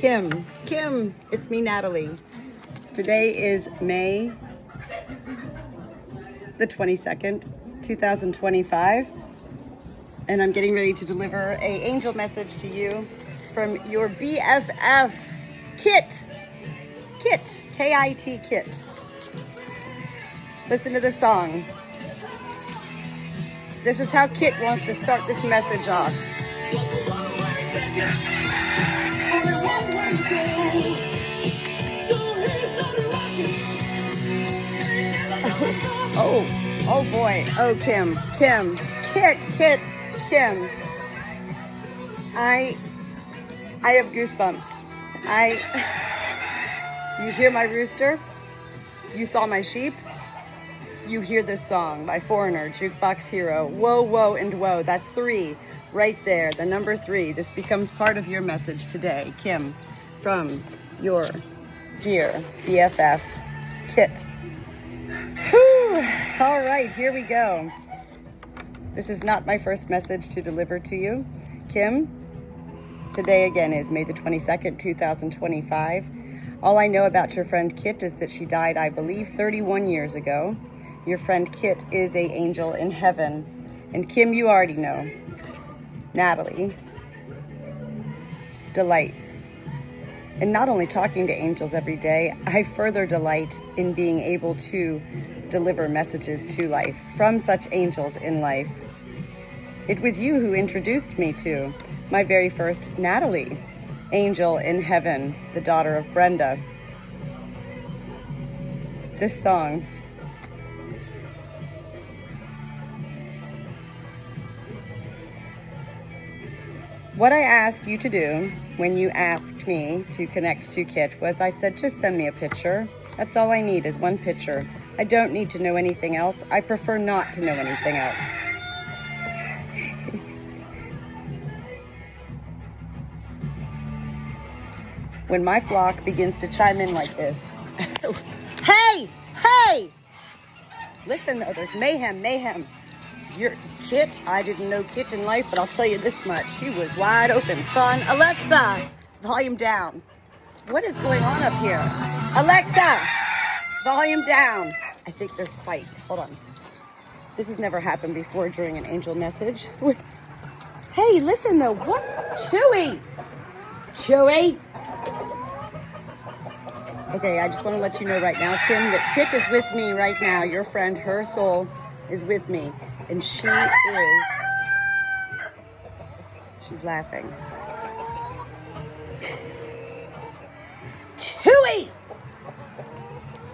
Kim, it's me, Natalie. Today is May the 22nd, 2025, and I'm getting ready to deliver a angel message to you from your BFF, Kit, K-I-T, Kit. Listen to the song. This is how Kit wants to start this message off. Oh boy. Oh, Kim, Kit, Kim. I have goosebumps. You hear my rooster? You saw my sheep? You hear this song by Foreigner, Jukebox Hero. Whoa, whoa, and whoa. That's 3 right there, the number 3. This becomes part of your message today, Kim, from your dear BFF, Kit. Whew. All right, here we go. This is not my first message to deliver to you, Kim. Today again is May the 22nd, 2025. All I know about your friend Kit is that she died, I believe, 31 years ago. Your friend Kit is an angel in heaven. And Kim, you already know, Natalie delights in not only talking to angels every day, I further delight in being able to deliver messages to life from such angels in life. It was you who introduced me to my very first Natalie, angel in heaven, the daughter of Brenda. This song what I asked you to do when you asked me to connect to Kit was I said, just send me a picture. That's all I need is one picture. I don't need to know anything else. I prefer not to know anything else. When my flock begins to chime in like this, hey! Listen though, there's mayhem. Your Kit, I didn't know Kit in life, but I'll tell you this much. She was wide open, fun. Alexa, volume down. What is going on up here? Alexa, volume down. I think there's fight. Hold on. This has never happened before during an angel message. Hey, listen though. What? Chewy. Okay, I just want to let you know right now, Kim, that Kit is with me right now. Your friend, her soul, is with me. And she's laughing. Chewy!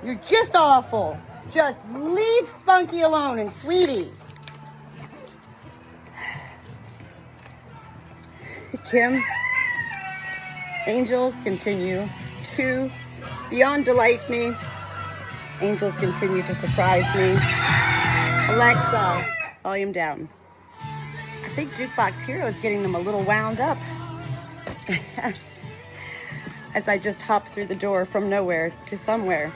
You're just awful. Just leave Spunky alone and Sweetie. Kim, angels continue to beyond delight me. Angels continue to surprise me. Alexa, volume down. I think Jukebox Hero is getting them a little wound up. As I just hopped through the door from nowhere to somewhere,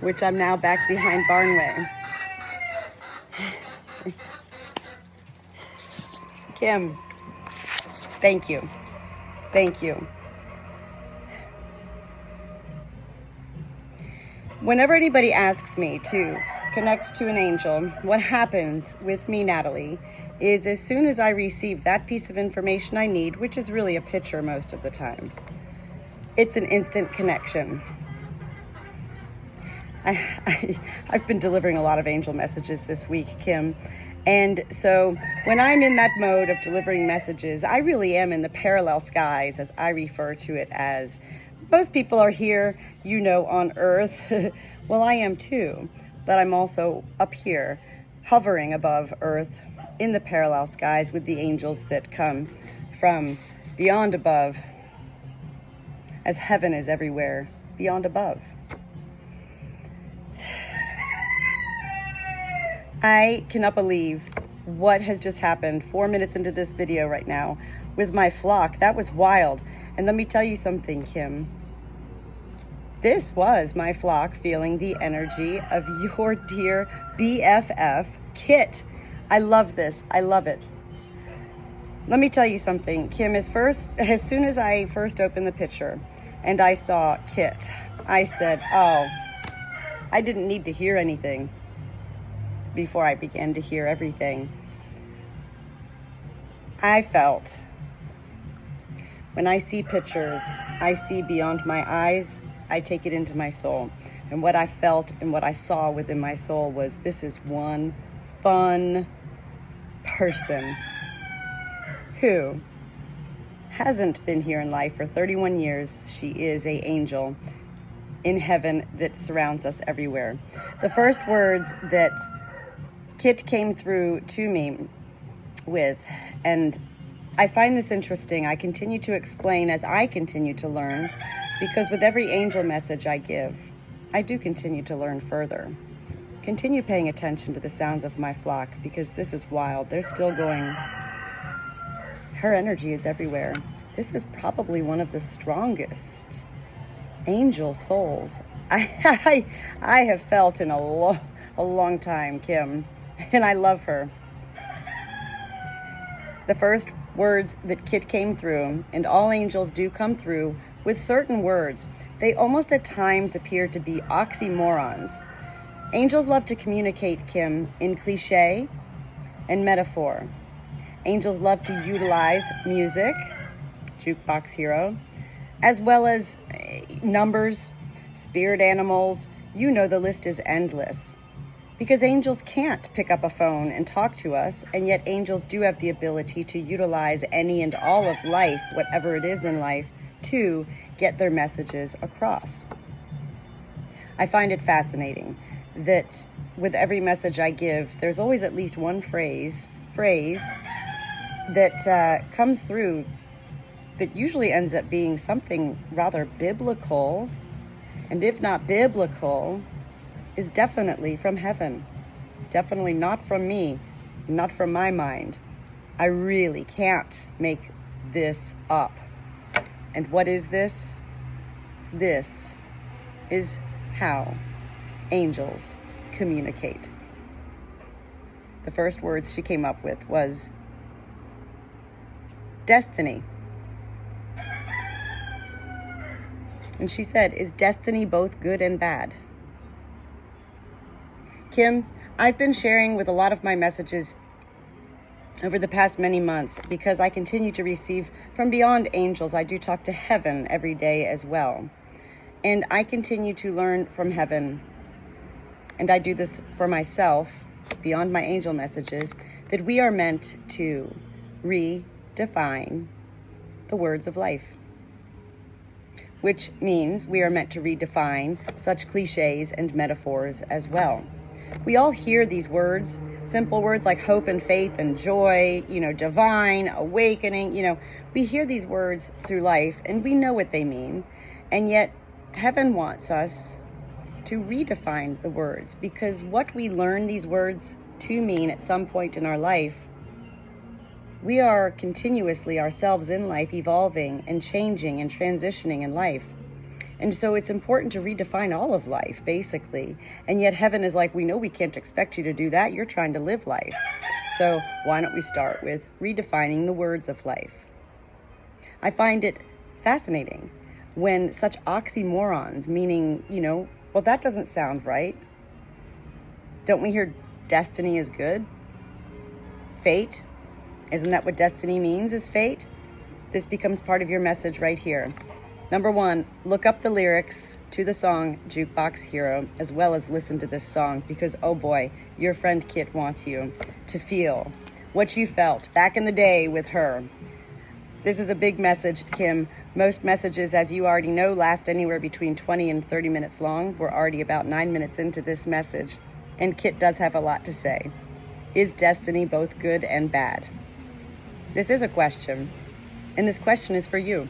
which I'm now back behind Barnway. Kim, thank you. Whenever anybody asks me to connect to an angel, what happens with me, Natalie, is as soon as I receive that piece of information I need, which is really a picture most of the time, it's an instant connection. I've been delivering a lot of angel messages this week, Kim, and so when I'm in that mode of delivering messages, I really am in the parallel skies, as I refer to it as. Most people are here, on Earth. Well, I am too. But I'm also up here, hovering above Earth, in the parallel skies with the angels that come from beyond above, as heaven is everywhere, beyond above. I cannot believe what has just happened 4 minutes into this video right now with my flock. That was wild. And let me tell you something, Kim. This was my flock feeling the energy of your dear BFF, Kit. I love this. I love it. Let me tell you something, Kim. As soon as I first opened the picture, and I saw Kit, I said, oh, I didn't need to hear anything before I began to hear everything. I felt, when I see pictures, I see beyond my eyes, I take it into my soul. And what I felt and what I saw within my soul was, this is one fun person who hasn't been here in life for 31 years. She is an angel in heaven that surrounds us everywhere. The first words that Kit came through to me with, and I find this interesting. I continue to explain as I continue to learn, because with every angel message I give, I do continue to learn further. Continue paying attention to the sounds of my flock, because this is wild. They're still going. Her energy is everywhere. This is probably one of the strongest angel souls I have felt in a long time, Kim, and I love her. The first words that Kit came through, and all angels do come through with certain words, they almost at times appear to be oxymorons. Angels love to communicate, Kim, in cliche and metaphor. Angels love to utilize music, Jukebox Hero, as well as numbers, spirit animals. You know, the list is endless. Because angels can't pick up a phone and talk to us, and yet angels do have the ability to utilize any and all of life, whatever it is in life, to get their messages across. I find it fascinating that with every message I give, there's always at least one phrase that comes through that usually ends up being something rather biblical, and if not biblical, is definitely from heaven. Definitely not from me, not from my mind. I really can't make this up. And what is this? This is how angels communicate. The first words she came up with was destiny. And she said, is destiny both good and bad? Kim, I've been sharing with a lot of my messages over the past many months because I continue to receive from beyond angels. I do talk to heaven every day as well. And I continue to learn from heaven. And I do this for myself, beyond my angel messages, that we are meant to redefine the words of life. Which means we are meant to redefine such cliches and metaphors as well. We all hear these words, simple words like hope and faith and joy, divine, awakening, we hear these words through life and we know what they mean. And yet heaven wants us to redefine the words, because what we learn these words to mean at some point in our life, we are continuously ourselves in life evolving and changing and transitioning in life. And so it's important to redefine all of life, basically. And yet heaven is like, we know we can't expect you to do that. You're trying to live life. So why don't we start with redefining the words of life? I find it fascinating when such oxymorons, meaning, well, that doesn't sound right. Don't we hear destiny is good? Fate? Isn't that what destiny means, is fate? This becomes part of your message right here. Number one, look up the lyrics to the song Jukebox Hero, as well as listen to this song, because oh boy, your friend Kit wants you to feel what you felt back in the day with her. This is a big message, Kim. Most messages, as you already know, last anywhere between 20 and 30 minutes long. We're already about 9 minutes into this message, and Kit does have a lot to say. Is destiny both good and bad? This is a question, and this question is for you.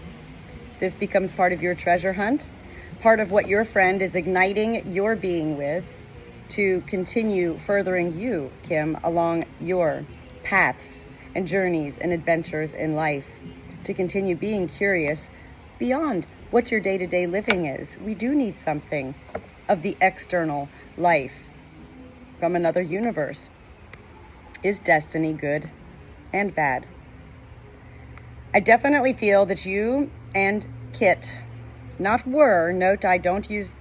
This becomes part of your treasure hunt, part of what your friend is igniting your being with to continue furthering you, Kim, along your paths and journeys and adventures in life, to continue being curious beyond what your day-to-day living is. We do need something of the external life from another universe. Is destiny good and bad? I definitely feel that you and Kit Not were. Note I don't use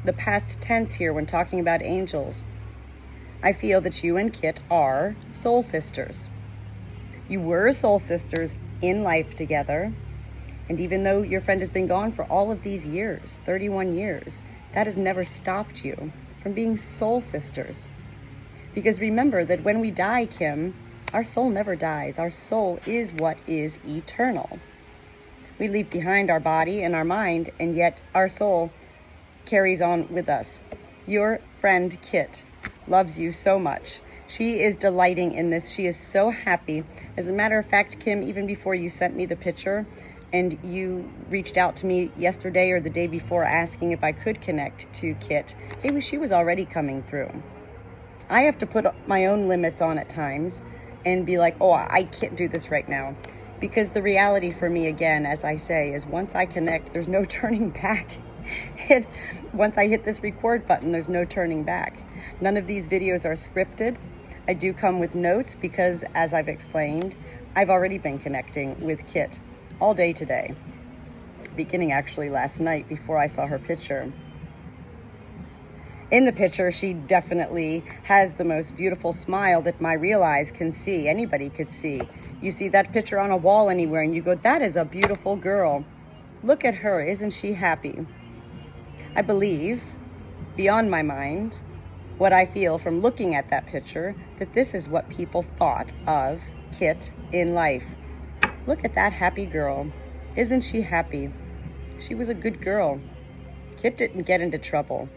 the past tense here when talking about angels. I feel that you and Kit are soul sisters. You were soul sisters in life together. And even though your friend has been gone for all of these years, 31 years, that has never stopped you from being soul sisters. Because remember that when we die, Kim, our soul never dies. Our soul is what is eternal. We leave behind our body and our mind, and yet our soul carries on with us. Your friend Kit loves you so much. She is delighting in this. She is so happy. As a matter of fact, Kim, even before you sent me the picture and you reached out to me yesterday or the day before asking if I could connect to Kit, maybe she was already coming through. I have to put my own limits on at times and be like, oh, I can't do this right now. Because the reality for me, again, as I say, is once I connect, there's no turning back. Once I hit this record button, there's no turning back. None of these videos are scripted. I do come with notes because, as I've explained, I've already been connecting with Kit all day today, beginning actually last night before I saw her picture. In the picture, she definitely has the most beautiful smile that my real eyes can see, anybody could see. You see that picture on a wall anywhere and you go, that is a beautiful girl. Look at her, isn't she happy? I believe, beyond my mind, what I feel from looking at that picture, that this is what people thought of Kit in life. Look at that happy girl. Isn't she happy? She was a good girl. Kit didn't get into trouble.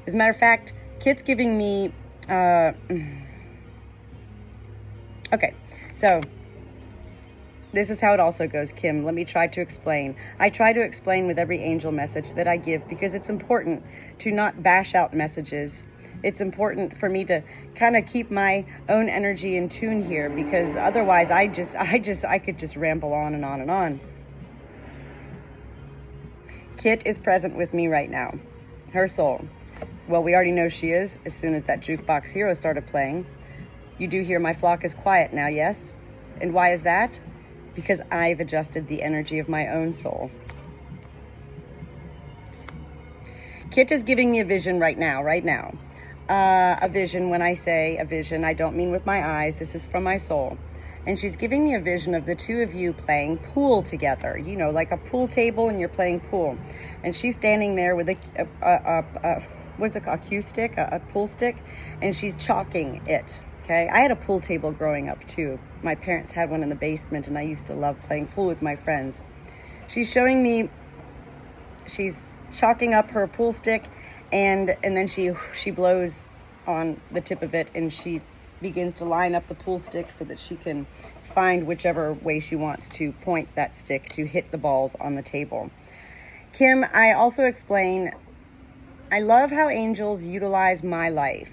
As a matter of fact, Kit's giving me, okay, so this is how it also goes, Kim. Let me try to explain. I try to explain with every angel message that I give because it's important to not bash out messages. It's important for me to kind of keep my own energy in tune here because otherwise I could just ramble on and on and on. Kit is present with me right now. Her soul. Well, we already know she is as soon as that Jukebox Hero started playing. You do hear my flock is quiet now, yes? And why is that? Because I've adjusted the energy of my own soul. Kit is giving me a vision right now. A vision, when I say a vision, I don't mean with my eyes. This is from my soul. And she's giving me a vision of the two of you playing pool together. You know, like a pool table and you're playing pool. And she's standing there with what's it called, a cue stick, a pool stick, and she's chalking it, okay? I had a pool table growing up too. My parents had one in the basement and I used to love playing pool with my friends. She's showing me, she's chalking up her pool stick and then she blows on the tip of it and she begins to line up the pool stick so that she can find whichever way she wants to point that stick to hit the balls on the table. Kim, I also explain, I love how angels utilize my life.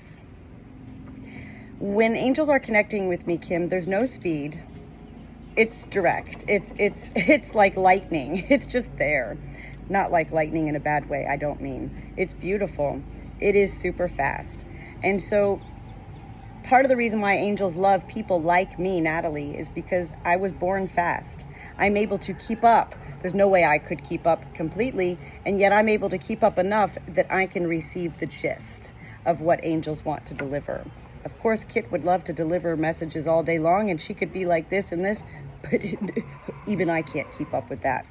When angels are connecting with me, Kim, there's no speed. It's direct. It's like lightning. It's just there. Not like lightning in a bad way, I don't mean. It's beautiful. It is super fast. And so part of the reason why angels love people like me, Natalie, is because I was born fast. I'm able to keep up. There's no way I could keep up completely, and yet I'm able to keep up enough that I can receive the gist of what angels want to deliver. Of course, Kit would love to deliver messages all day long, and she could be like this and this, but even I can't keep up with that.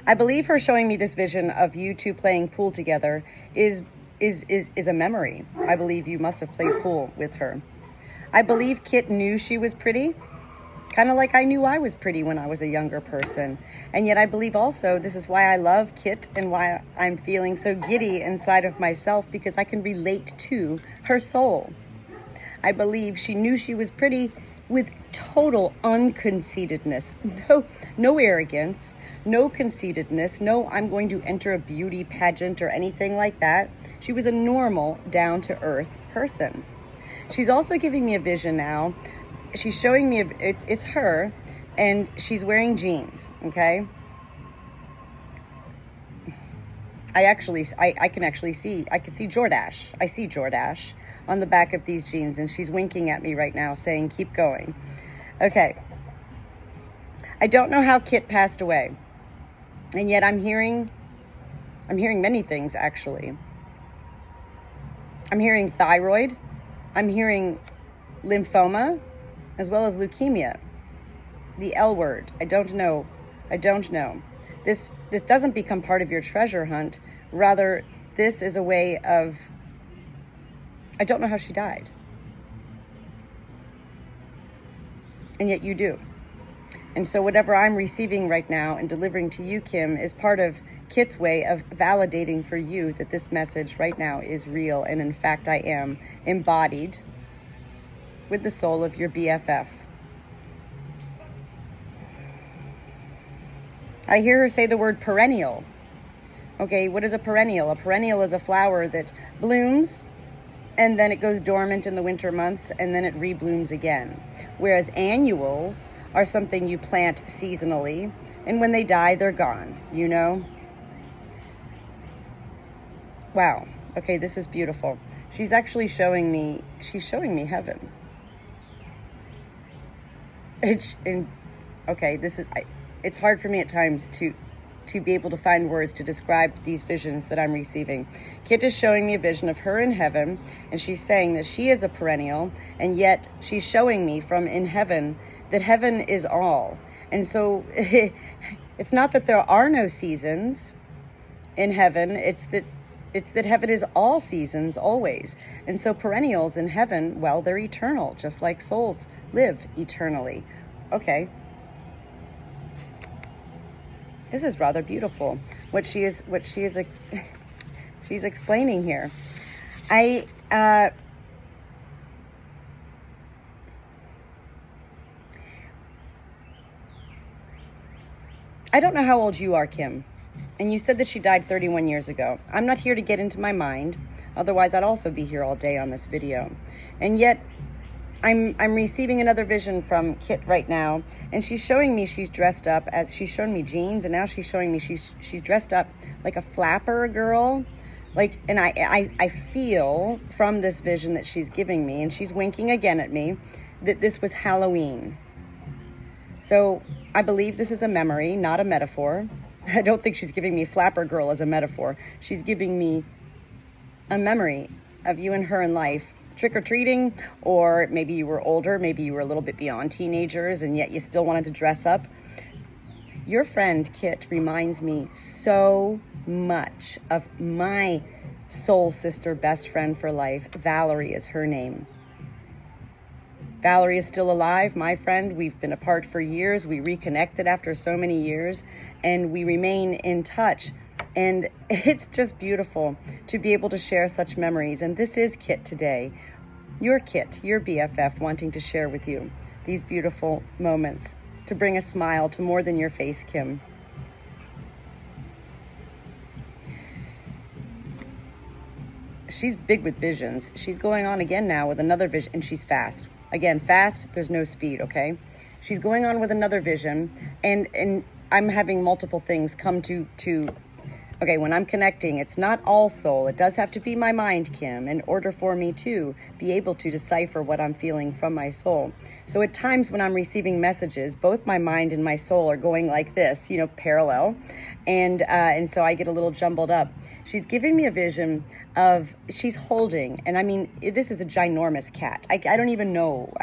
I believe her showing me this vision of you two playing pool together is a memory. I believe you must have played pool with her. I believe Kit knew she was pretty, kind of like I knew I was pretty when I was a younger person. And yet I believe also this is why I love Kit and why I'm feeling so giddy inside of myself, because I can relate to her soul. I believe she knew she was pretty with total unconceitedness. No arrogance, no conceitedness, no I'm going to enter a beauty pageant or anything like that. She was a normal, down-to-earth person. She's also giving me a vision now. She's showing me, it's her, and she's wearing jeans, okay? I can see Jordache. I see Jordache on the back of these jeans, and she's winking at me right now saying, keep going. Okay. I don't know how Kit passed away. And yet I'm hearing many things, actually. I'm hearing thyroid. I'm hearing lymphoma, as well as leukemia. The L word. I don't know. This doesn't become part of your treasure hunt. Rather, this is a way of, I don't know how she died. And yet you do. And so whatever I'm receiving right now and delivering to you, Kim, is part of Kit's way of validating for you that this message right now is real. And in fact, I am embodied with the soul of your BFF. I hear her say the word perennial. Okay, what is a perennial? A perennial is a flower that blooms and then it goes dormant in the winter months and then it reblooms again. Whereas annuals are something you plant seasonally, and when they die, they're gone, you know? Wow. Okay, this is beautiful. She's actually showing me heaven. It's hard for me at times to be able to find words to describe these visions that I'm receiving. Kit is showing me a vision of her in heaven, and she's saying that she is a perennial, and yet she's showing me from in heaven that heaven is all. And so it's not that there are no seasons in heaven, it's that heaven is all seasons, always. And so perennials in heaven, well, they're eternal, just like souls live eternally. Okay. This is rather beautiful, she's explaining here. I don't know how old you are, Kim, and you said that she died 31 years ago. I'm not here to get into my mind, otherwise I'd also be here all day on this video. And yet, I'm receiving another vision from Kit right now, and she's showing me she's dressed up as, she's shown me jeans, and now she's showing me she's dressed up like a flapper girl. Like, and I feel from this vision that she's giving me, and she's winking again at me, that this was Halloween. So I believe this is a memory, not a metaphor. I don't think she's giving me flapper girl as a metaphor. She's giving me a memory of you and her in life, trick-or-treating, or maybe you were older, maybe you were a little bit beyond teenagers, and yet you still wanted to dress up. Your friend Kit reminds me so much of my soul sister, best friend for life. Valerie is her name. Valerie is still alive, my friend. We've been apart for years. We reconnected after so many years, and we remain in touch. And it's just beautiful to be able to share such memories. And this is Kit today. Your Kit, your BFF, wanting to share with you these beautiful moments, to bring a smile to more than your face, Kim. She's big with visions. She's going on again now with another vision, and she's fast. Again, fast, there's no speed, okay? She's going on with another vision, and I'm having multiple things come to okay, when I'm connecting, it's not all soul. It does have to be my mind, Kim, in order for me to be able to decipher what I'm feeling from my soul. So at times when I'm receiving messages, both my mind and my soul are going like this, you know, parallel. And so I get a little jumbled up. She's giving me a vision of, she's holding, and I mean, this is a ginormous cat. I don't even know.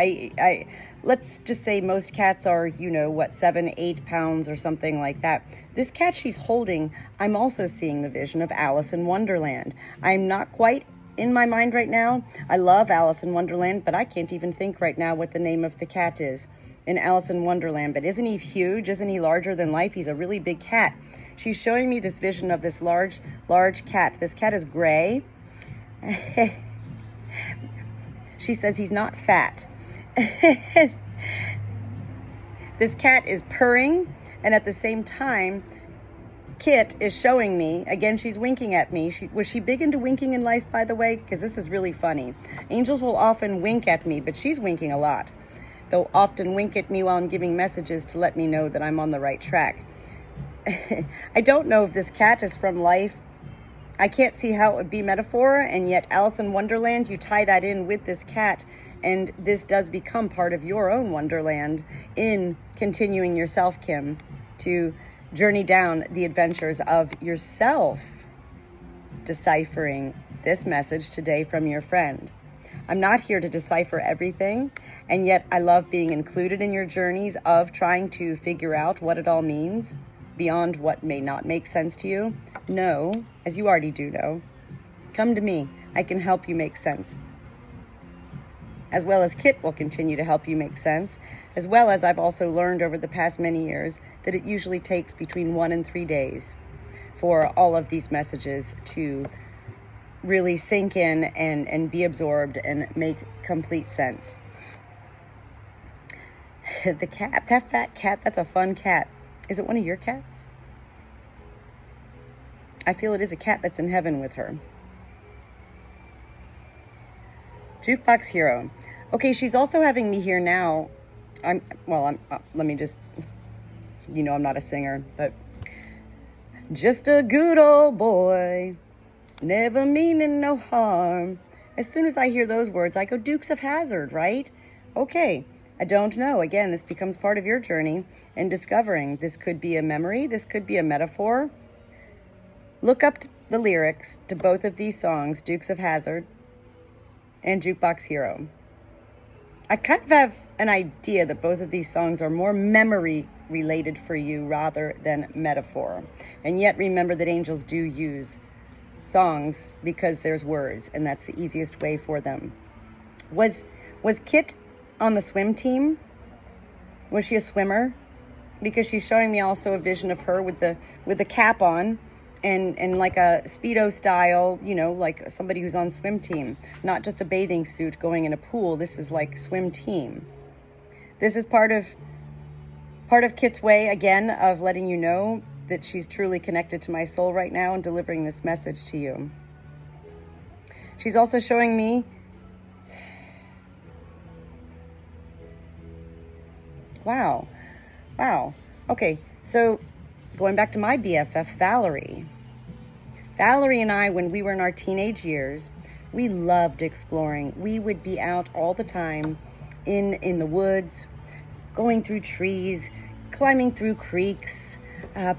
Let's just say most cats are, you know, what, 7-8 pounds or something like that. This cat she's holding, I'm also seeing the vision of Alice in Wonderland. I'm not quite in my mind right now. I love Alice in Wonderland, but I can't even think right now what the name of the cat is in Alice in Wonderland. But isn't he huge? Isn't he larger than life? He's a really big cat. She's showing me this vision of this large cat. This cat is gray. She says he's not fat. This cat is purring, and at the same time, Kit is showing me, again, she's winking at me. Was she big into winking in life, by the way? Because this is really funny. Angels will often wink at me, but she's winking a lot. They'll often wink at me while I'm giving messages to let me know that I'm on the right track. I don't know if this cat is from life. I can't see how it would be metaphor, and yet Alice in Wonderland, you tie that in with this cat, And this does become part of your own wonderland in continuing yourself, Kim, to journey down the adventures of yourself, deciphering this message today from your friend. I'm not here to decipher everything, and yet I love being included in your journeys of trying to figure out what it all means beyond what may not make sense to you. Know, as you already do know, come to me. I can help you make sense. As well as Kit will continue to help you make sense, as well as I've also learned over the past many years that it usually takes between 1 and 3 days for all of these messages to really sink in and be absorbed and make complete sense. The cat, that fat cat, that's a fun cat. Is it one of your cats? I feel it is a cat that's in heaven with her. Jukebox Hero. Okay, she's also having me here now. Let me just, I'm not a singer, but just a good old boy, never meaning no harm. As soon as I hear those words, I go Dukes of Hazzard, right? Okay, I don't know. Again, this becomes part of your journey in discovering. This could be a memory. This could be a metaphor. Look up the lyrics to both of these songs, Dukes of Hazzard and Jukebox Hero. I kind of have an idea that both of these songs are more memory related for you rather than metaphor. And yet remember that angels do use songs because there's words, and that's the easiest way for them. Was Kit on the swim team? Was she a swimmer? Because she's showing me also a vision of her with the cap on and like a Speedo style, like somebody who's on swim team, not just a bathing suit going in a pool. This is like swim team. This is part of Kit's way, again, of letting you know that she's truly connected to my soul right now and delivering this message to you. She's also showing me, wow. Okay, so going back to my BFF, Valerie. Valerie and I, when we were in our teenage years, we loved exploring. We would be out all the time in the woods, going through trees, climbing through creeks,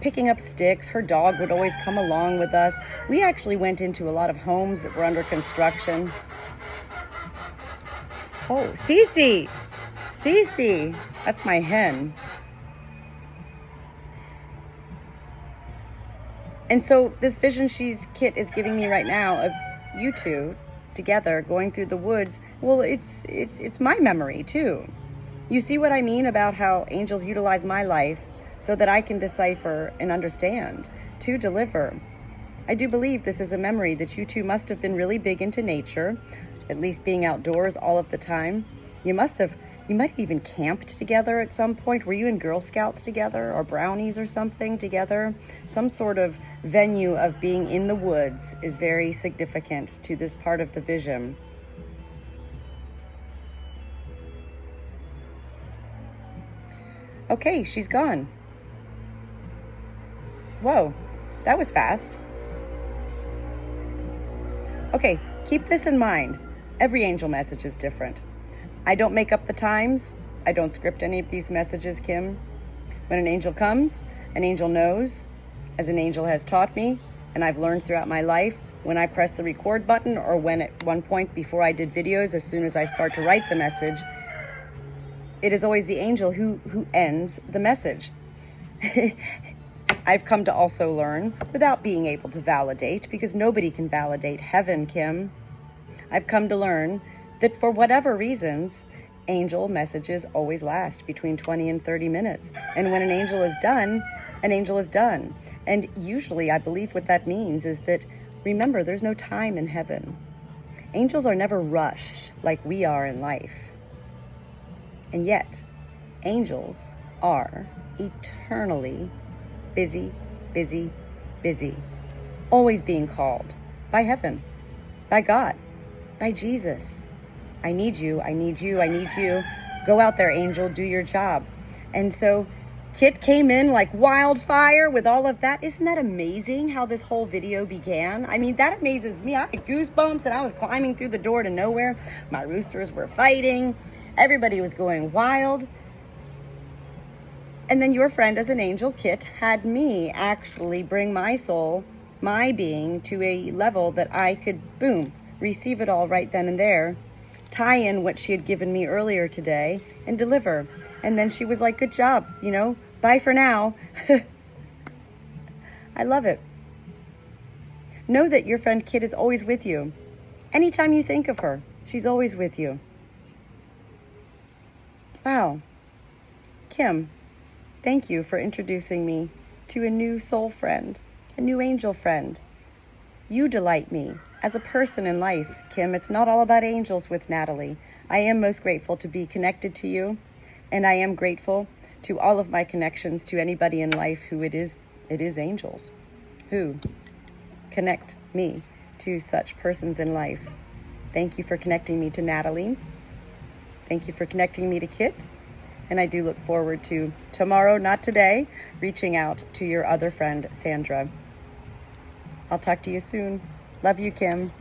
picking up sticks. Her dog would always come along with us. We actually went into a lot of homes that were under construction. Oh, Cece, that's my hen. And so this vision Kit is giving me right now of you two together going through the woods, well, it's my memory too. You see what I mean about how angels utilize my life so that I can decipher and understand to deliver. I do believe this is a memory that you two must have been really big into nature, at least being outdoors all of the time. You might have even camped together at some point. Were you in Girl Scouts together or brownies or something together? Some sort of venue of being in the woods is very significant to this part of the vision. Okay, she's gone. Whoa, that was fast. Okay, keep this in mind. Every angel message is different. I don't make up the times. I don't script any of these messages, Kim. When an angel comes, an angel knows, as an angel has taught me, and I've learned throughout my life, when I press the record button or when at one point before I did videos, as soon as I start to write the message, it is always the angel who ends the message. I've come to also learn, without being able to validate, because nobody can validate heaven, Kim. I've come to learn that for whatever reasons, angel messages always last between 20 and 30 minutes. And when an angel is done, an angel is done. And usually I believe what that means is that, remember, there's no time in heaven. Angels are never rushed like we are in life. And yet, angels are eternally busy, busy, busy. Always being called by heaven, by God, by Jesus. I need you, I need you, I need you. Go out there, angel, do your job. And so Kit came in like wildfire with all of that. Isn't that amazing how this whole video began? I mean, that amazes me. I had goosebumps and I was climbing through the door to nowhere. My roosters were fighting. Everybody was going wild. And then your friend as an angel, Kit, had me actually bring my soul, my being, to a level that I could, boom, receive it all right then and there, tie in what she had given me earlier today, and deliver. And then she was like, good job, you know, bye for now. I love it. Know that your friend Kit is always with you. Anytime you think of her, she's always with you. Wow. Kim, thank you for introducing me to a new soul friend, a new angel friend. You delight me as a person in life, Kim. It's not all about angels with Natalie. I am most grateful to be connected to you, and I am grateful to all of my connections to anybody in life who it is angels who connect me to such persons in life. Thank you for connecting me to Natalie. Thank you for connecting me to Kit. And I do look forward to tomorrow, not today, reaching out to your other friend, Sandra. I'll talk to you soon. Love you, Kim.